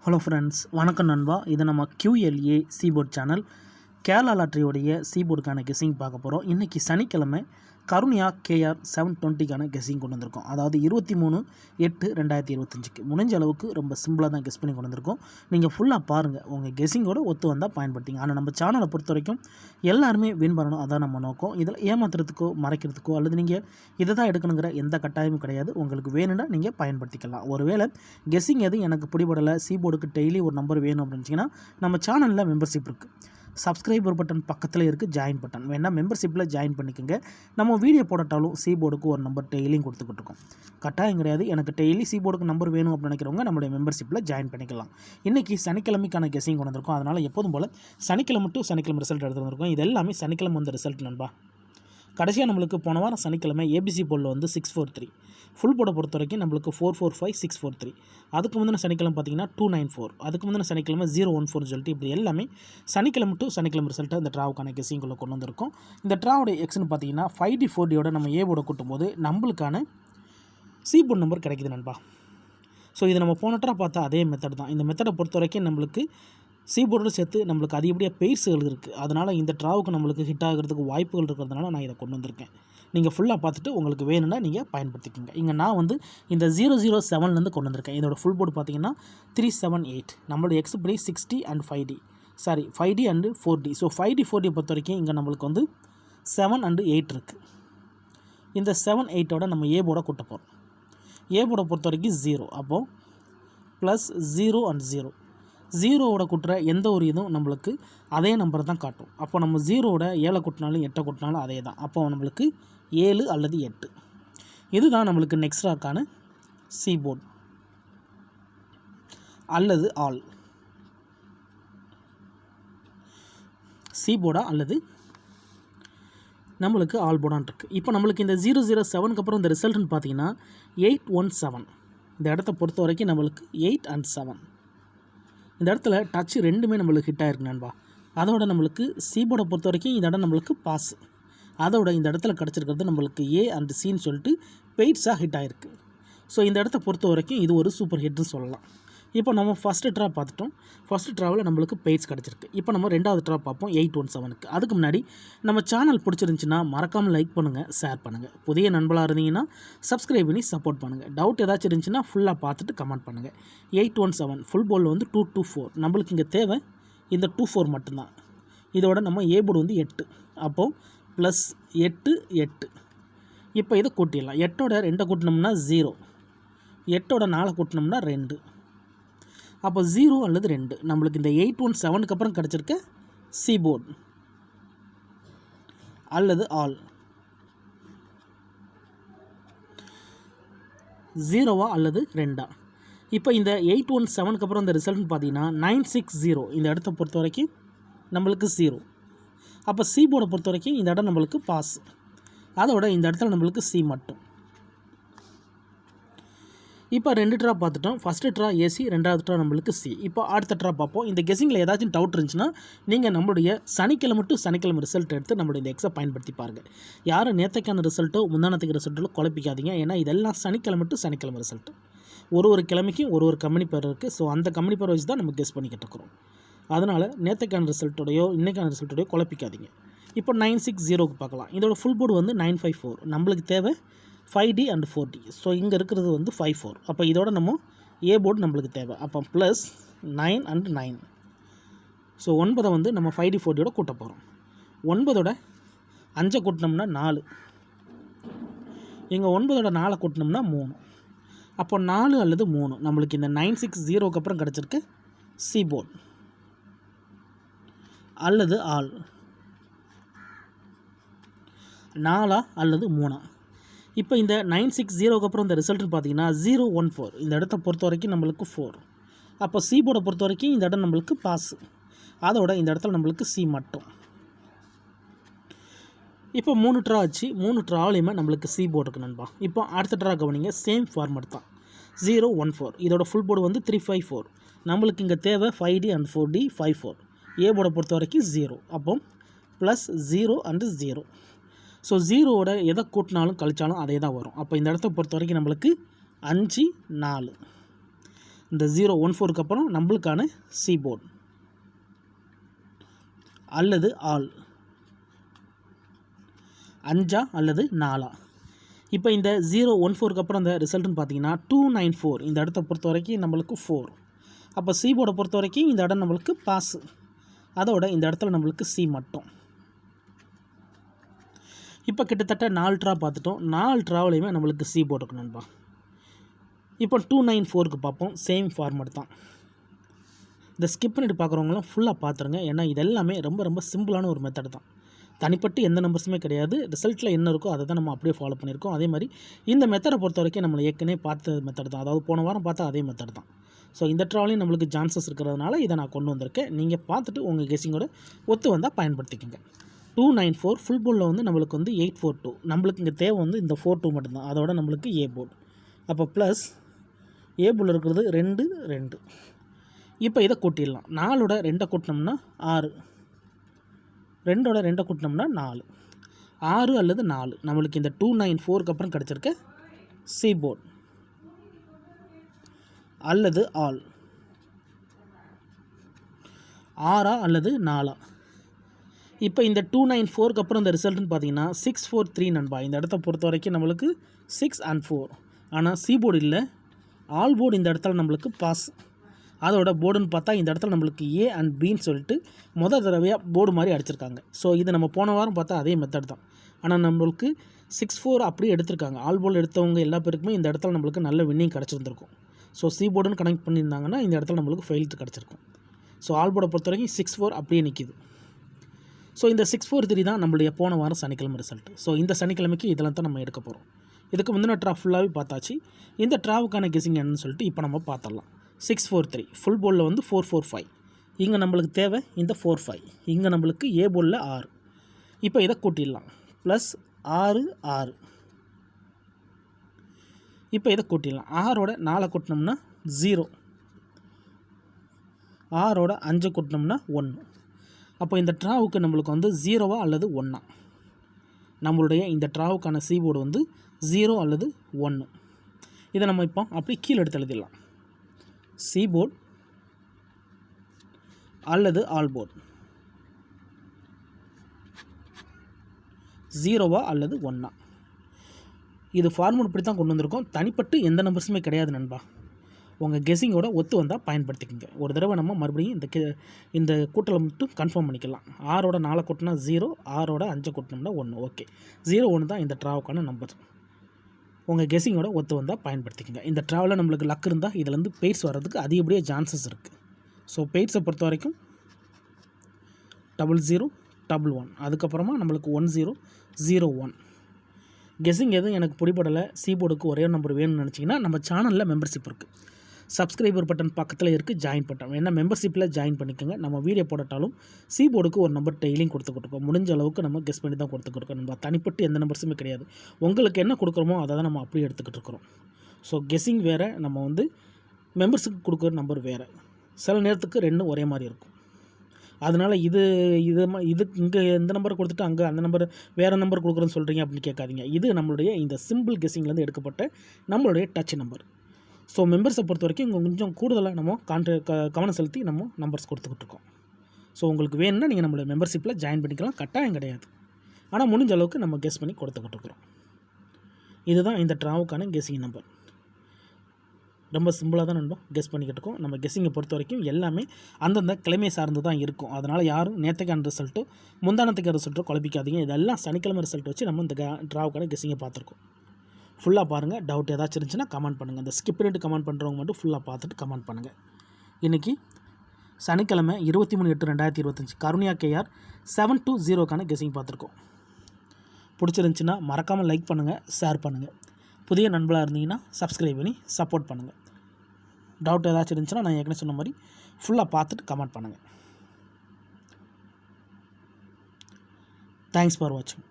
Hello friends, வணக்கம் நண்பா. இது நம்ம QLA சீபோர்ட் சேனல். கேரளா லாட்ரியோடைய சீபோர்டுக்கான கெஸ்ஸிங் பார்க்க போகிறோம். இன்றைக்கி சனிக்கிழமை கருணியா KR 720க்கான கெஸ்ஸிங் கொண்டு வந்திருக்கோம். அதாவது 23/8/2025க்கு முடிஞ்ச அளவுக்கு ரொம்ப சிம்பிளாக தான் கெஸ் பண்ணி கொண்டு வந்திருக்கோம். நீங்கள் ஃபுல்லாக பாருங்கள், உங்கள் கெஸ்ஸிங்கோடு ஒத்து வந்தால் பயன்படுத்திங்க. ஆனால் நம்ம சேனலை பொறுத்த வரைக்கும் எல்லாருமே வின் பண்ணணும், அதான் நம்ம நோக்கம். இதில் ஏமாத்துறதுக்கோ மறைக்கிறதுக்கோ அல்லது நீங்கள் இதை தான் எடுக்கணுங்கிற எந்த கட்டாயமும் கிடையாது. உங்களுக்கு வேணும்னா நீங்கள் பயன்படுத்திக்கலாம். ஒருவேளை கெஸ்ஸிங் எதுவும் எனக்கு பிடிபடலை, சீபோர்டுக்கு டெய்லி ஒரு நம்பர் வேணும் அப்படின்னுச்சிங்கன்னா நம்ம சேனலில் மெம்பர்ஷிப் இருக்குது. சப்ஸ்கிரைபர் பட்டன் பக்கத்தில் இருக்குது ஜாயின் பட்டன், வேணால் மெம்பர்ஷிப்பில் ஜாயின் பண்ணிக்கோங்க. நம்ம வீடியோ போடட்டாலும் சீபோர்டுக்கு ஒரு நம்பர் டெய்லியும் கொடுத்துக்கிட்டு இருக்கோம். கட்டாயம் கிடையாது. எனக்கு டெய்லி சீபோர்டுக்கு நம்பர் வேணும் அப்படின்னு நினைக்கிறவங்க நம்மளுடைய மெம்பர்ஷிப்பில் ஜாயின் பண்ணிக்கலாம். இன்றைக்கி சனிக்கிழமைக்கான கெஸ்ஸிங் கொண்டு வந்திருக்கோம். அதனால் எப்போதும் போல் சனிக்கிழமை டு சனிக்கிழமை ரிசல்ட் எடுத்து வந்திருக்கோம். இது எல்லாமே சனிக்கிழமை வந்த ரிசல்ட் நண்பா. கடைசியாக நம்மளுக்கு போன வாரம் சனிக்கிழமை ஏபிசி போர்டில் வந்து 643, ஃபுல் போர்டை பொறுத்த வரைக்கும் நம்மளுக்கு 445, 643. அதுக்கு முந்தின சனிக்கிழமை பார்த்தீங்கன்னா 294, அதுக்கு முந்தின சனிக்கிழமை 014 சொல்லிட்டு இப்படி எல்லாமே சனிக்கிழமை டு சனிக்கிழமை ரிசல்ட்டை இந்த ட்ராவுக்கான கெஸ்ஸிங்குள்ளே கொண்டு வந்திருக்கோம். இந்த ட்ராவோட எக்ஸ்னு பார்த்தீங்கன்னா 5D4Dயோட நம்ம ஏ போர்டை கூட்டும்போது நம்மளுக்கான சி போர்டு நம்பர் கிடைக்குது நண்பா. ஸோ இதை நம்ம போன ட்ரா பார்த்தா அதே மெத்தட் தான். இந்த மெத்தடை பொறுத்த வரைக்கும் நம்மளுக்கு சீபோர்டோடு சேர்த்து நம்மளுக்கு அதிகப்படியாக பெயர்ஸுகள் இருக்குது. அதனால் இந்த ட்ராவுக்கு நம்மளுக்கு ஹிட் ஆகிறதுக்கு வாய்ப்புகள் இருக்கிறதுனால நான் இதை கொண்டு வந்திருக்கேன். நீங்கள் ஃபுல்லாக பார்த்துட்டு உங்களுக்கு வேணும்னா நீங்கள் பயன்படுத்திக்கோங்க. இங்கே நான் வந்து இந்த 007லேருந்து கொண்டு வந்திருக்கேன். இதோட ஃபுல் போர்டு பார்த்தீங்கன்னா 378. நம்மளோட எக்ஸ் படி 60 and 5D, sorry 5D and 4D. So 5D4D பொறுத்த வரைக்கும் இங்கே நம்மளுக்கு வந்து 7 அண்டு 8 இருக்குது. இந்த 7, 8ஓட நம்ம ஏ போர்டை கூட்ட போகிறோம். ஏ போர்டை பொறுத்த வரைக்கும் 0, அப்போது ப்ளஸ் 0 அண்ட் 0. 0ஓட கூட்டுற எந்த ஒரு இதுவும் நம்மளுக்கு அதே நம்பரை தான் காட்டும். அப்போ நம்ம 0ஓட 7 கூட்டினாலும் 8 கூட்டினாலும் அதே தான். அப்போ நம்மளுக்கு 7 அல்லது 8. இதுதான் நம்மளுக்கு நெக்ஸ்ட் ராக்கான சி போர்டு அல்லது ஆல். சி போர்டா அல்லது நம்மளுக்கு ஆல் போர்டான் இருக்குது. இப்போ நம்மளுக்கு இந்த 007க்கு அப்புறம் இந்த ரிசல்ட்னு பார்த்தீங்கன்னா 817. இந்த இடத்த பொறுத்த வரைக்கும் நம்மளுக்கு 8 அண்ட் 7. இந்த இடத்துல டச் ரெண்டுமே நம்மளுக்கு ஹிட் ஆகிருக்கு நண்பா. அதோட நம்மளுக்கு சீபோர்டை பொறுத்த வரைக்கும் இந்த இடம் நம்மளுக்கு பாஸ். அதோட இந்த இடத்துல கிடச்சிருக்கிறது நம்மளுக்கு ஏ அண்ட் சின்னு சொல்லிட்டு பெய்ட்ஸாக ஹிட் ஆகிருக்கு. ஸோ இந்த இடத்த பொறுத்த வரைக்கும் இது ஒரு சூப்பர் ஹிட்னு சொல்லலாம். இப்போ நம்ம ஃபஸ்ட்டு ட்ரா பார்த்துட்டோம். ஃபஸ்ட்டு ட்ராவில் நம்மளுக்கு பெய்ட்ஸ் கிடச்சிருக்கு. இப்போ நம்ம ரெண்டாவது ட்ரா பார்ப்போம் 817க்கு. அதுக்கு முன்னாடி நம்ம சேனல் பிடிச்சிருந்துச்சின்னா மறக்காமல் லைக் பண்ணுங்கள், ஷேர் பண்ணுங்கள். புதிய நண்பர்களாக இருந்தீங்கன்னா சப்ஸ்கிரைப் பண்ணி சப்போர்ட் பண்ணுங்கள். டவுட் ஏதாச்சும் இருந்துச்சுன்னா ஃபுல்லாக பார்த்துட்டு கமெண்ட் பண்ணுங்கள். 817 ஃபுல் போர்டில் வந்து 224. நம்மளுக்கு இங்கே தேவை இந்த 24 மட்டும்தான். இதோட நம்ம ஏ போர்டு வந்து 8, அப்போது ப்ளஸ் 8, 8. இப்போ இதை கூட்டிடலாம். 8ஓட 2 கூட்டினோம்னா 0, 8ஓட 4 கூட்டினோம்னா 2. அப்போ 0 அல்லது 2 நம்மளுக்கு இந்த 817க்கு அப்புறம் கிடச்சிருக்க சி போர்டு அல்லது ஆல். 0வா அல்லது 2ஆ? இப்போ இந்த 817க்கு அப்புறம் இந்த ரிசல்ட்னு பார்த்தீங்கன்னா 960. இந்த இடத்த பொறுத்த வரைக்கும் நம்மளுக்கு 0. அப்போ சி போர்டை பொறுத்த வரைக்கும் இந்த இடம் நம்மளுக்கு பாஸ். அதோட இந்த இடத்துல நம்மளுக்கு சி மட்டும். இப்போ 2 ட்ரா பார்த்துட்டோம். ஃபஸ்ட்டு ட்ரா ஏசி, ரெண்டாவது ட்ரா நம்மளுக்கு சி. இப்போ அடுத்த ட்ரா பார்ப்போம். இந்த கெஸ்ஸிங்கில் ஏதாச்சும் டவுட் இருந்துச்சுன்னா நீங்கள் நம்மளுடைய சனிக்கிழமை டு சனிக்கிழமை ரிசல்ட் எடுத்து நம்மளுடைய இந்த எக்ஸை பயன்படுத்தி பாருங்கள். யாரும் நேற்றுக்கான ரிசல்ட்டோ முந்தானத்துக்கு ரிசல்ட்டோ குழப்பிக்காதீங்க. ஏன்னா இதெல்லாம் சனிக்கிழமை டு சனிக்கிழமை ரிசல்ட்டு. ஒரு கிழமைக்கும் ஒரு கம்பெனி பேர் இருக்குது. ஸோ அந்த கம்பெனி பேர் வச்சு தான் நம்ம கெஸ் பண்ணிக்கிட்டு இருக்கிறோம். அதனால் நேற்றுக்கான ரிசல்ட்டோடையோ இன்றைக்கான ரிசல்ட்டோடையோ குழப்பிக்காதீங்க. இப்போ 960க்கு பார்க்கலாம். இதோட ஃபுல் போர்டு வந்து 954. நம்மளுக்கு தேவை 5D அண்ட் 4D. ஸோ இங்கே இருக்கிறது வந்து 54. அப்போ இதோட நம்ம ஏ போர்டு நம்மளுக்கு தேவை. அப்போ ப்ளஸ் 9 அண்ட் 9. ஸோ 9 வந்து நம்ம 5D4Dயோட கூட்ட போகிறோம். 9ஓட 5 கூட்டினோம்னா 4. இங்கே 9ஓட 4 கூட்டினோம்னா 3. அப்போ 4 அல்லது 3 நம்மளுக்கு இந்த 960க்கு அப்புறம் கிடச்சிருக்கு சி போர்டு அல்லது ஆல். 4 அல்லது 3. இப்போ இந்த 960க்கு அப்புறம் இந்த ரிசல்ட்னு பார்த்தீங்கன்னா 014. இந்த இடத்த பொறுத்த வரைக்கும் நம்மளுக்கு 4. அப்போ சி போர்டை பொறுத்த வரைக்கும் இந்த இடம் நம்மளுக்கு பாஸ். அதோட இந்த இடத்துல நம்மளுக்கு சி மட்டும். இப்போ 3 ட்ரா ஆச்சு. 3 ட்ராவிலையுமே நம்மளுக்கு சி போர்டு இருக்குது நண்பா. இப்போ அடுத்த ட்ரா கவனிங்க, சேம் ஃபார்மேட் தான். 014. இதோட ஃபுல் போர்டு வந்து 354. நம்மளுக்கு இங்கே தேவை 5D அண்ட் 4D 54. ஏ போர்டை பொறுத்த வரைக்கும் 0, அப்போ ப்ளஸ் 0 அண்டு 0. ஸோ 0ஓட எதை கூட்டினாலும் கழிச்சாலும் அதே தான் வரும். அப்போ இந்த இடத்த பொறுத்த வரைக்கும் நம்மளுக்கு 5, 4. இந்த 014க்கு அப்புறம் நம்மளுக்கான சி போர்டு அல்லது ஆல் 5 அல்லது 4. இப்போ இந்த 014க்கு அப்புறம் இந்த ரிசல்ட்டுன்னு பார்த்தீங்கன்னா 294 இந்த இடத்த பொறுத்த வரைக்கும் நம்மளுக்கு 4. அப்போ சி போர்டை பொறுத்த வரைக்கும் இந்த இடம் நம்மளுக்கு பாஸு, அதோட இந்த இடத்துல நம்மளுக்கு சி மட்டும். இப்போ கிட்டத்தட்ட 4 ட்ரா பார்த்துட்டோம். 4 ட்ராவிலையுமே நம்மளுக்கு சி போர்டு இருக்கு நண்பா. இப்போ 294க்கு பார்ப்போம். சேம் ஃபார்மேட் தான். இந்த ஸ்கிப் பண்ணிட்டு பார்க்குறவங்களாம் ஃபுல்லாக பார்த்துருங்க. ஏன்னா இது எல்லாமே ரொம்ப ரொம்ப சிம்பிளான ஒரு மெத்தட் தான். தனிப்பட்டு எந்த நம்பர்ஸுமே கிடையாது. ரிசல்ட்டில் என்ன இருக்கோ அதை தான் நம்ம அப்படியே ஃபாலோ பண்ணியிருக்கோம். அதே மாதிரி இந்த மெத்தடை பொறுத்த வரைக்கும் நம்மளை ஏற்கனவே பார்த்த மெத்தட் தான். அதாவது போன வாரம் பார்த்தா அதே மெத்தட் தான். ஸோ இந்த ட்ராவலையும் நம்மளுக்கு சான்சஸ் இருக்கிறதுனால இதை நான் கொண்டு வந்திருக்கேன். நீங்கள் பார்த்துட்டு உங்கள் கெஸிங்கோட ஒத்து வந்தால் பயன்படுத்திக்கோங்க. 294 ஃபுல் போர்டில் வந்து நம்மளுக்கு வந்து 842. நம்மளுக்கு இங்கே தேவை வந்து இந்த 42 மட்டும்தான். அதோட நம்மளுக்கு ஏ போர்டு. அப்போ ப்ளஸ் ஏ போர்டில் இருக்கிறது 2 2. இப்போ இதை கூட்டிடலாம். 4ஓட 2 கூட்டினோம்னா 6, 2ஓட 2 கூட்டினோம்னா 4. 6 அல்லது 4 நம்மளுக்கு இந்த 294க்கு அப்புறம் கிடச்சிருக்க சி போர்டு அல்லது ஆல் 6 அல்லது 4. இப்போ இந்த 294க்கு அப்புறம் இந்த ரிசல்ட்டுன்னு பார்த்தீங்கன்னா 643 நண்பா. இந்த இடத்த பொறுத்த வரைக்கும் நம்மளுக்கு 6 and 4. ஆனால் சி போர்டு இல்லை, ஆல் போர்டு இந்த இடத்துல நம்மளுக்கு பாஸ். அதோட போர்டுன்னு பார்த்தா இந்த இடத்துல நம்மளுக்கு ஏ அண்ட் பின்னு சொல்லிட்டு தடவையாக போர்டு மாதிரி அடிச்சிருக்காங்க. ஸோ இது நம்ம போன வாரம் பார்த்தா அதே மெத்தட் தான். ஆனால் நம்மளுக்கு 6-4 அப்படியே எடுத்திருக்காங்க. ஆல் போர்டு எடுத்தவங்க எல்லா பேருக்குமே இந்த இடத்துல நம்மளுக்கு நல்ல வின்னிங் கிடச்சிருந்துருக்கும். ஸோ சி போர்டுன்னு கனெக்ட் பண்ணியிருந்தாங்கன்னா இந்த இடத்துல நம்மளுக்கு ஃபெயில்த்து கிடச்சிருக்கும். ஸோ ஆல் போர்டை பொறுத்த வரைக்கும் 6-4 அப்படியே நிற்கிது. ஸோ இந்த 643 தான் நம்மளுடைய போன வாரம் சனிக்கிழமை ரிசல்ட்டு. ஸோ இந்த சனிக்கிழமைக்கு இதெல்லாம் தான் நம்ம எடுக்க போகிறோம். இதுக்கு முந்தின ட்ரா ஃபுல்லாகவே பார்த்தாச்சு. இந்த ட்ராவுக்கான கெஸிங் என்னன்னு சொல்லிட்டு இப்போ நம்ம பார்த்துடலாம். 643 ஃபுல் போர்டில் வந்து 445. இங்கே நம்மளுக்கு தேவை இந்த 45. இங்கே நம்மளுக்கு ஏ போர்டில் 6. இப்போ இதை கூட்டிடலாம். ப்ளஸ் 6 6. இப்போ இதை கூட்டிடலாம். 6ஓட 4 கூட்டினோம்னா 0, 6ஓட 5 கூட்டினோம்னா 1. அப்போ இந்த ட்ராவுக்கு நம்மளுக்கு வந்து 0வா அல்லது 1. நம்மளுடைய இந்த ட்ராவுக்கான சி போர்டு வந்து 0 அல்லது 1. இதை நம்ம இப்போ அப்படி கீழே எடுத்து எழுதிடலாம். சி போர்டு அல்லது ஆல் போர்டு 0வா அல்லது 1. இது ஃபார்முலா இப்படி தான் கொண்டு வந்திருக்கோம். தனிப்பட்டு எந்த நம்பர்ஸுமே கிடையாது நண்பா. உங்கள் கெஸிங்கோட ஒத்து வந்தால் பயன்படுத்திக்கோங்க. ஒரு தடவை நம்ம மறுபடியும் இந்த கூட்டலை மட்டும் கன்ஃபார்ம் பண்ணிக்கலாம். 6ஓட 4 கூட்டினா 0, 6ஓட 5 கூட்டினோம்னா 1. ஓகே, 0 1 தான் இந்த ட்ராவுக்கான நம்பர். உங்கள் கெஸிங்கோட ஒத்து வந்தால் பயன்படுத்திக்கோங்க. இந்த ட்ராவில் நம்மளுக்கு லக் இருந்தால் இதிலேருந்து பெய்ட்ஸ் வர்றதுக்கு அதிகப்படியாக சான்சஸ் இருக்குது. ஸோ பெய்ட்ஸை பொறுத்த வரைக்கும் 00 11, அதுக்கப்புறமா நம்மளுக்கு 10 01. கெஸிங் எதுவும் எனக்கு பிடிபடலை, சி போர்டுக்கு ஒரே நம்பர் வேணும்னு நினச்சிங்கன்னா நம்ம சேனலில் மெம்பர்ஷிப் இருக்குது. சப்ஸ்கிரைபர் பட்டன் பக்கத்தில் இருக்குது, ஜாயின் பட்டன். ஏன்னா மெம்பர்ஷிப்பில் ஜாயின் பண்ணிக்கோங்க. நம்ம வீடியோ போடட்டாலும் சி போர்டுக்கு ஒரு நம்பர் டெய்லியும் கொடுத்துக்கிட்டுருக்கோம். முடிஞ்ச அளவுக்கு நம்ம கெஸ் பண்ணி தான் கொடுத்துக்கிட்டுருக்கோம். நம்ம தனிப்பட்டு எந்த நம்பர்ஸுமே கிடையாது. உங்களுக்கு என்ன கொடுக்குறோமோ அதை தான் நம்ம அப்படியே எடுத்துக்கிட்டு இருக்கிறோம். ஸோ கெஸ்ஸிங் வேறு, நம்ம வந்து மெம்பர்ஸுக்கு கொடுக்குற நம்பர் வேறு. சில நேரத்துக்கு ரெண்டும் ஒரே மாதிரி இருக்கும். அதனால் இது இங்கே இந்த நம்பரை கொடுத்துட்டு அங்கே அந்த நம்பர் வேறு நம்பர் கொடுக்குறேன்னு சொல்கிறீங்க அப்படின்னு கேட்காதீங்க. இது நம்மளுடைய இந்த சிம்பிள் கெஸ்ஸிங்லேருந்து எடுக்கப்பட்ட நம்மளுடைய டச் நம்பர். ஸோ மெம்பர்ஸை பொறுத்த வரைக்கும் கொஞ்சம் கூடுதலாக நம்ம கவனம் செலுத்தி நம்ம நம்பர்ஸ் கொடுத்துக்கிட்டு இருக்கோம். ஸோ உங்களுக்கு வேணும்னா நீங்கள் நம்மளுடைய மெம்பர்ஷிப்பில் ஜாயின் பண்ணிக்கலாம், கட்டாயம் கிடையாது. ஆனால் முடிஞ்ச அளவுக்கு நம்ம கெஸ் பண்ணி கொடுத்துக்கிட்டு இருக்கிறோம். இதுதான் இந்த ட்ராவுக்கான கெஸ்ஸிங் நம்பர். ரொம்ப சிம்பிளாக தான் நண்பா கெஸ் பண்ணிக்கிட்டு இருக்கோம். நம்ம கெஸ்ஸிங்கை பொறுத்த வரைக்கும் எல்லாமே அந்தந்த கிழமை சார்ந்து தான் இருக்கும். அதனால் யாரும் நேற்றுக்கான ரிசல்ட்டோ முந்தானத்துக்கு ரிசல்ட்டோ குழப்பிக்காதீங்க. இதெல்லாம் சனிக்கிழமை ரிசல்ட் வச்சு நம்ம இந்த ட்ராவுக்கான கெஸ்ஸிங்கை பார்த்துருக்கோம். ஃபுல்லாக பாருங்கள். டவுட் ஏதாச்சும் இருந்துச்சுன்னா கமெண்ட் பண்ணுங்கள். இந்த ஸ்கிப் பண்ணிட்டு கமெண்ட் பண்ணுறவங்க மட்டும் ஃபுல்லாக பார்த்துட்டு கமெண்ட் பண்ணுங்கள். இன்றைக்கி சனிக்கிழமை 23/8/2025 கருணியா KR 720க்கான கெஸ்ஸிங் பார்த்துருக்கோம். பிடிச்சிருந்துச்சின்னா மறக்காமல் லைக் பண்ணுங்கள், ஷேர் பண்ணுங்கள். புதிய நண்பர்களாக இருந்தீங்கன்னா சப்ஸ்கிரைப் பண்ணி சப்போர்ட் பண்ணுங்கள். டவுட் ஏதாச்சும் இருந்துச்சுன்னா நான் ஏற்கனவே சொன்ன மாதிரி ஃபுல்லாக பார்த்துட்டு கமெண்ட் பண்ணுங்கள். தேங்க்ஸ் ஃபார் வாட்சிங்.